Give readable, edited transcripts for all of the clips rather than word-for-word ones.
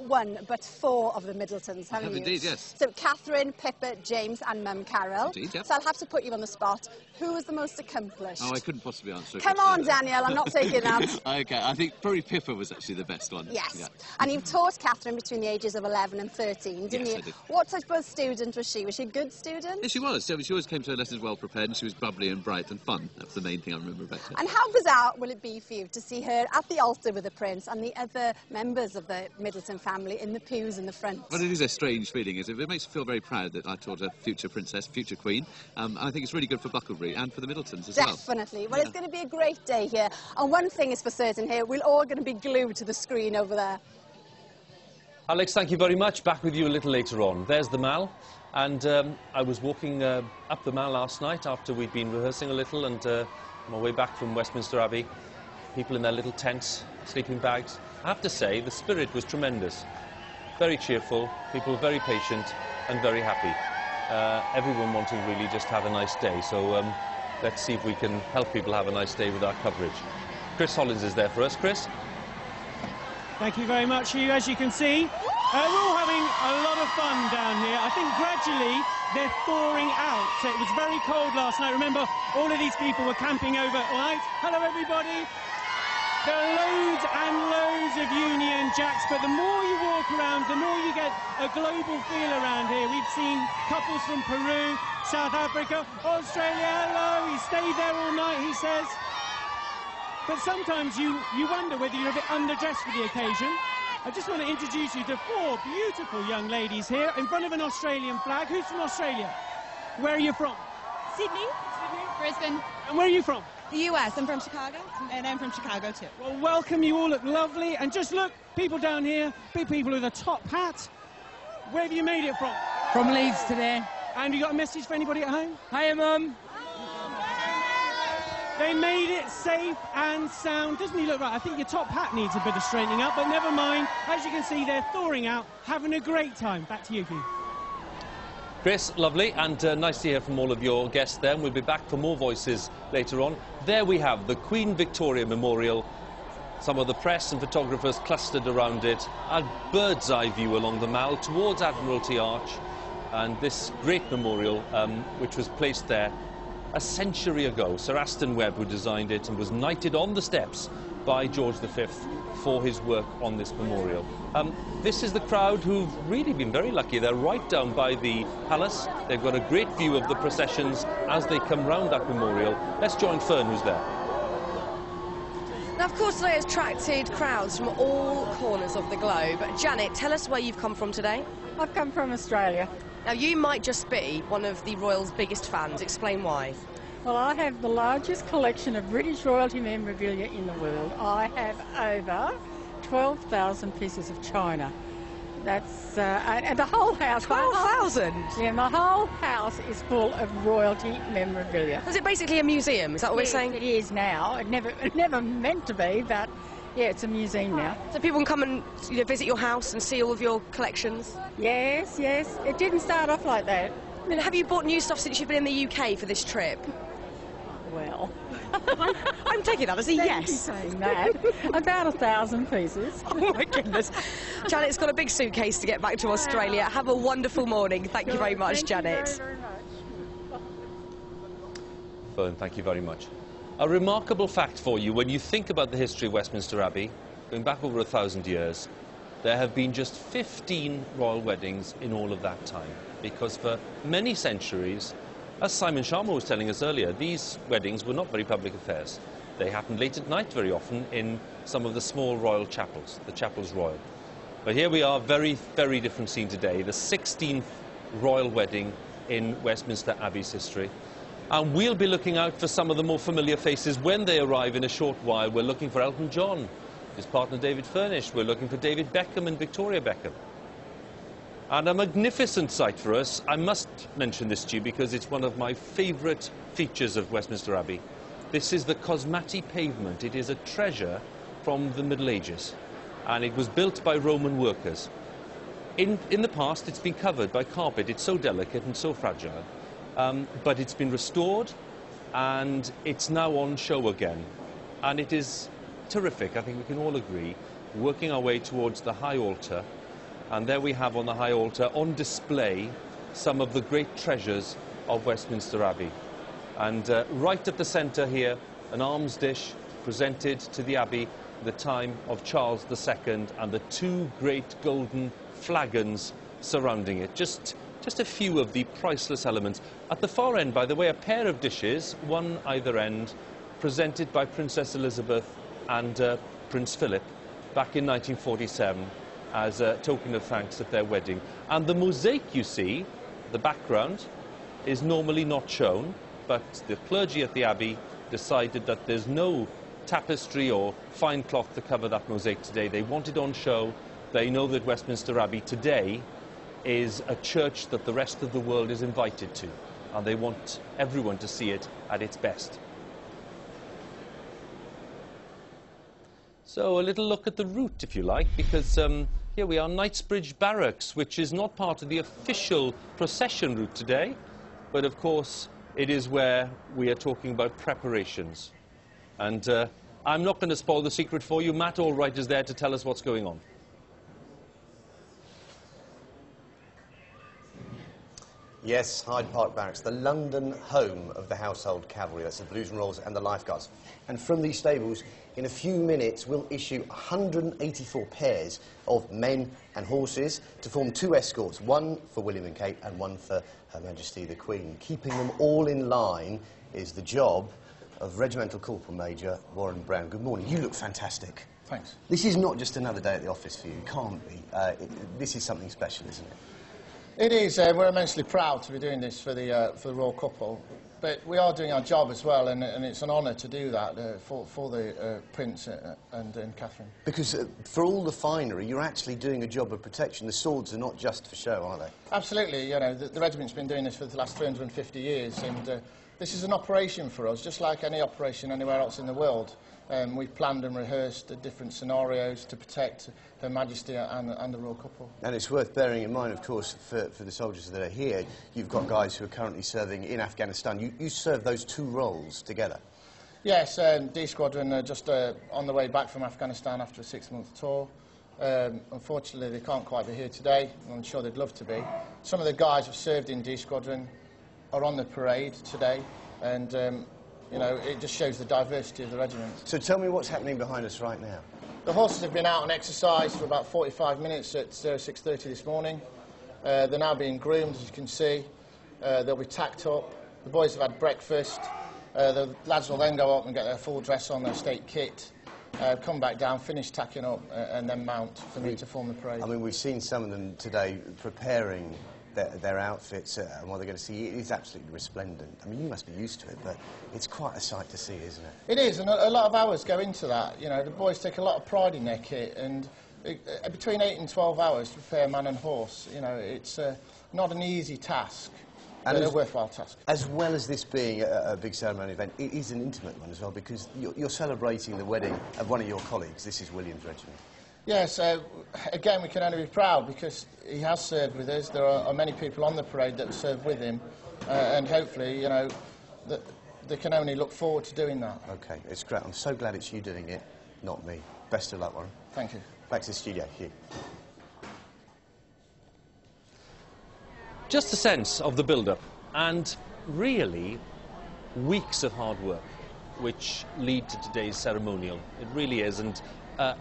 one, but four of the Middletons, haven't you? Indeed, yes. So Catherine, Pippa, James and Mum Carol. Indeed, yep. So I'll have to put you on the spot. Who was the most accomplished? Oh, I couldn't possibly answer. Come on, Daniel, I'm not taking that. Okay, I think probably Pippa was actually the best one. Yes. Yeah. And you've taught Catherine between the ages of 11 and 13, didn't you? Yes, I did. What type of student was she? Was she a good student? Yeah, she was. She always came to her lessons well prepared, and she was bubbly and bright and fun. That's the main thing I remember about her. And how bizarre will it be for you to see her at the altar with the Prince and the other members of the Middleton family in the pews in the front? Well, it is a strange feeling, isn't it? It makes me feel very proud that I taught a future princess, future queen. And I think it's really good for Bucklebury and for the Middletons as well. Definitely. Well, it's going to be a great day here. And one thing is for certain here, we're all going to be glued to the screen over there. Alex, thank you very much. Back with you a little later on. There's the Mall. And I was walking up the Mall last night after we'd been rehearsing a little, and on my way back from Westminster Abbey, people in their little tents, sleeping bags. I have to say, the spirit was tremendous. Very cheerful, people very patient and very happy. Everyone wanting really just to have a nice day, so let's see if we can help people have a nice day with our coverage. Chris Hollins is there for us. Chris? Thank you very much, Hugh. As you can see, we're all having a lot of fun down here. I think gradually they're thawing out. So it was very cold last night. Remember, all of these people were camping overnight. Hello, everybody. There are loads and loads of Union Jacks, but the more you walk around, the more you get a global feel around here. We've seen couples from Peru, South Africa, Australia. Hello, he stayed there all night, he says. But sometimes you wonder whether you're a bit underdressed for the occasion. I just want to introduce you to four beautiful young ladies here in front of an Australian flag. Who's from Australia? Where are you from? Sydney. Brisbane. And where are you from? The US. I'm from Chicago. And I'm from Chicago too. Well, welcome. You all look lovely. And just look, people down here, big people with a top hat. Where have you made it from? From Leeds today. And you got a message for anybody at home? Hiya, Mum. They made it safe and sound. Doesn't he look right? I think your top hat needs a bit of straightening up, but never mind. As you can see, they're thawing out, having a great time. Back to you, Hugh. Chris, lovely, and nice to hear from all of your guests there. And we'll be back for more voices later on. There we have the Queen Victoria Memorial. Some of the press and photographers clustered around it. A bird's eye view along the Mall towards Admiralty Arch. And this great memorial, which was placed there a century ago. Sir Aston Webb, who designed it, and was knighted on the steps by George V for his work on this memorial. This is the crowd who've really been very lucky. They're right down by the palace. They've got a great view of the processions as they come round that memorial. Let's join Fern, who's there. Now, of course, today has attracted crowds from all corners of the globe. Janet, tell us where you've come from today. I've come from Australia. Now, you might just be one of the royals' biggest fans. Explain why. Well, I have the largest collection of British royalty memorabilia in the world. I have over 12,000 pieces of china. That's and the whole house. 12,000? Yeah, my whole house is full of royalty memorabilia. Is it basically a museum? Is that what we're saying? It is now. It never meant to be, but yeah, it's a museum now. So people can come and visit your house and see all of your collections? Yes, yes. It didn't start off like that. I mean, have you bought new stuff since you've been in the UK for this trip? Well, I'm taking that as a yes. Saying that. About 1,000 pieces. Oh my goodness. Janet's got a big suitcase to get back to Australia. Have a wonderful morning. Thank you very much, Janet. Thank you very, very much. Fern, thank you very much. A remarkable fact for you, when you think about the history of Westminster Abbey, going back over 1,000 years, there have been just 15 royal weddings in all of that time. Because for many centuries, as Simon Sharma was telling us earlier, these weddings were not very public affairs. They happened late at night very often in some of the small royal chapels, the chapels royal. But here we are, very, very different scene today, the 16th royal wedding in Westminster Abbey's history. And we'll be looking out for some of the more familiar faces when they arrive in a short while. We're looking for Elton John, his partner David Furnish. We're looking for David Beckham and Victoria Beckham. And a magnificent sight for us. I must mention this to you because it's one of my favourite features of Westminster Abbey. This is the Cosmati pavement. It is a treasure from the Middle Ages, and it was built by Roman workers. In the past, it's been covered by carpet. It's so delicate and so fragile. But it's been restored, and it's now on show again. And it is terrific, I think we can all agree, working our way towards the high altar. And there we have on the high altar, on display, some of the great treasures of Westminster Abbey. And right at the centre here, an alms dish presented to the Abbey at the time of Charles II, and the two great golden flagons surrounding it. Just a few of the priceless elements. At the far end, by the way, a pair of dishes, one either end, presented by Princess Elizabeth and Prince Philip back in 1947 as a token of thanks at their wedding. And the mosaic you see, the background, is normally not shown, but the clergy at the Abbey decided that there's no tapestry or fine cloth to cover that mosaic today. They want it on show. They know that Westminster Abbey today is a church that the rest of the world is invited to, and they want everyone to see it at its best. So a little look at the route, if you like, because here we are, Knightsbridge Barracks, which is not part of the official procession route today, but of course it is where we are talking about preparations. And I'm not going to spoil the secret for you. Matt Allwright is there to tell us what's going on. Yes, Hyde Park Barracks, the London home of the Household Cavalry. That's the Blues and Rolls and the Lifeguards. And from these stables, in a few minutes, we'll issue 184 pairs of men and horses to form two escorts, one for William and Kate and one for Her Majesty the Queen. Keeping them all in line is the job of Regimental Corporal Major Warren Brown. Good morning. You look fantastic. Thanks. This is not just another day at the office for you. It can't be. This is something special, isn't it? It is. We're immensely proud to be doing this for the royal couple, but we are doing our job as well, and it's an honour to do that for the Prince and Catherine. Because for all the finery, you're actually doing a job of protection. The swords are not just for show, are they? Absolutely. You know, the regiment's been doing this for the last 350 years, and this is an operation for us, just like any operation anywhere else in the world. We've planned and rehearsed different scenarios to protect Her Majesty and the royal couple. And it's worth bearing in mind, of course, for the soldiers that are here, you've got guys who are currently serving in Afghanistan. You serve those two roles together? Yes, D Squadron are just on the way back from Afghanistan after a 6-month tour. Unfortunately, they can't quite be here today. I'm sure they'd love to be. Some of the guys who've served in D Squadron are on the parade today, and you know, it just shows the diversity of the regiment. So tell me what's happening behind us right now. The horses have been out on exercise for about 45 minutes at 06:30 this morning. They're now being groomed, as you can see. They'll be tacked up. The boys have had breakfast. The lads will then go up and get their full dress on, their state kit, come back down, finish tacking up, and then mount for me to form the parade. I mean, we've seen some of them today preparing their outfits and what they're going to see. It is absolutely resplendent. I mean, you must be used to it, but it's quite a sight to see, isn't it? It is, and a lot of hours go into that. You know, the boys take a lot of pride in their kit, and between 8 and 12 hours to prepare man and horse. You know, it's not an easy task, but a worthwhile task. As well as this being a big ceremony event, it is an intimate one as well, because you're celebrating the wedding of one of your colleagues. This is William's regiment. Yes, again, we can only be proud because he has served with us. There are many people on the parade that have served with him, and hopefully, you know, they can only look forward to doing that. OK, it's great. I'm so glad it's you doing it, not me. Best of luck, Warren. Thank you. Back to the studio. Hugh. Just a sense of the build-up, and really weeks of hard work, which lead to today's ceremonial. It really is, and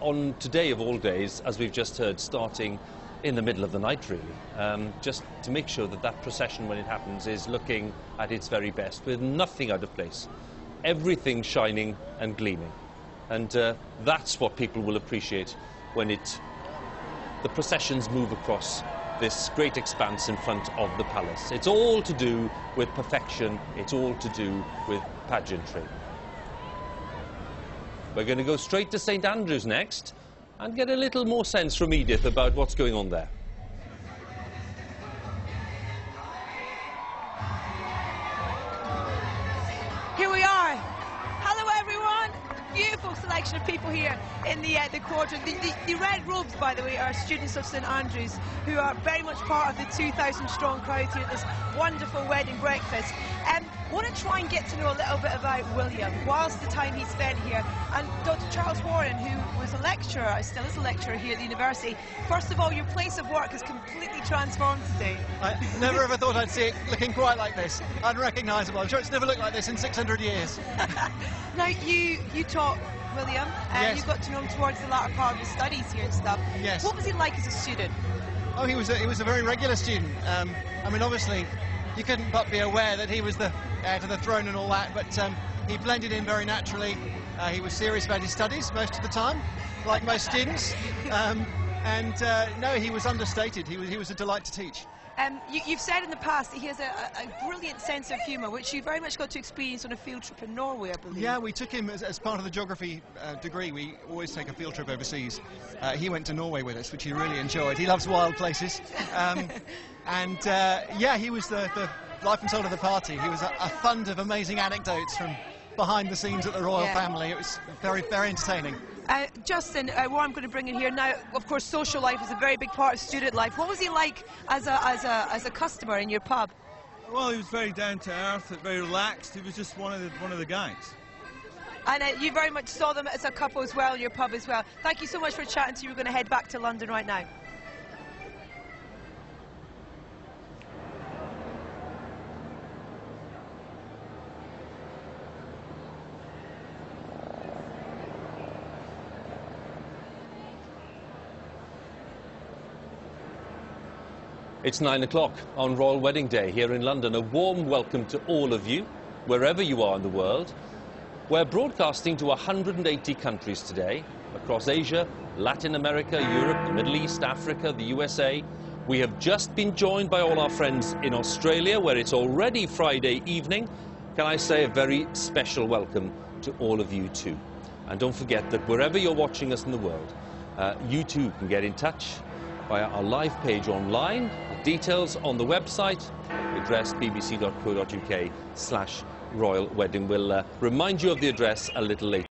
on today of all days, as we've just heard, starting in the middle of the night, really, just to make sure that that procession, when it happens, is looking at its very best, with nothing out of place, everything shining and gleaming. And that's what people will appreciate when the processions move across this great expanse in front of the palace. It's all to do with perfection, it's all to do with pageantry. We're going to go straight to St Andrews next and get a little more sense from Edith about what's going on there. Here we are. Hello, everyone. Beautiful wonderful selection of people here in the quarter. The red robes, by the way, are students of St Andrews who are very much part of the 2,000 strong crowd here at this wonderful wedding breakfast. I want to try and get to know a little bit about William whilst the time he spent here. And Dr. Charles Warren, who was a lecturer, still is a lecturer here at the university. First of all, your place of work is completely transformed today. I never ever thought I'd see it looking quite like this. Unrecognisable. I'm sure it's never looked like this in 600 years. Now, you taught William, and you got to know him towards the latter part of his studies here and stuff. Yes. What was he like as a student? Oh, he was a very regular student. I mean, obviously, you couldn't but be aware that he was the heir to the throne and all that, but he blended in very naturally. He was serious about his studies most of the time, like most students. No, he was understated. He was a delight to teach. You've said in the past that he has a brilliant sense of humour, which you very much got to experience on a field trip in Norway, I believe. Yeah, we took him as part of the geography degree. We always take a field trip overseas. He went to Norway with us, which he really enjoyed. He loves wild places. Yeah, he was the life and soul of the party. He was a fund of amazing anecdotes from behind the scenes at the royal family. It was very, very entertaining. Justin, what I'm going to bring in here now, of course, social life is a very big part of student life. What was he like as a customer in your pub? Well, he was very down to earth, very relaxed. He was just one of the guys. And you very much saw them as a couple as well in your pub as well. Thank you so much for chatting to you. We're going to head back to London right now. It's 9 o'clock on Royal Wedding Day here in London. A warm welcome to all of you, wherever you are in the world. We're broadcasting to 180 countries today, across Asia, Latin America, Europe, the Middle East, Africa, the USA. We have just been joined by all our friends in Australia, where it's already Friday evening. Can I say a very special welcome to all of you too. And don't forget that wherever you're watching us in the world, you too can get in touch via our live page online. The details on the website, address bbc.co.uk/royal wedding. We'll remind you of the address a little later.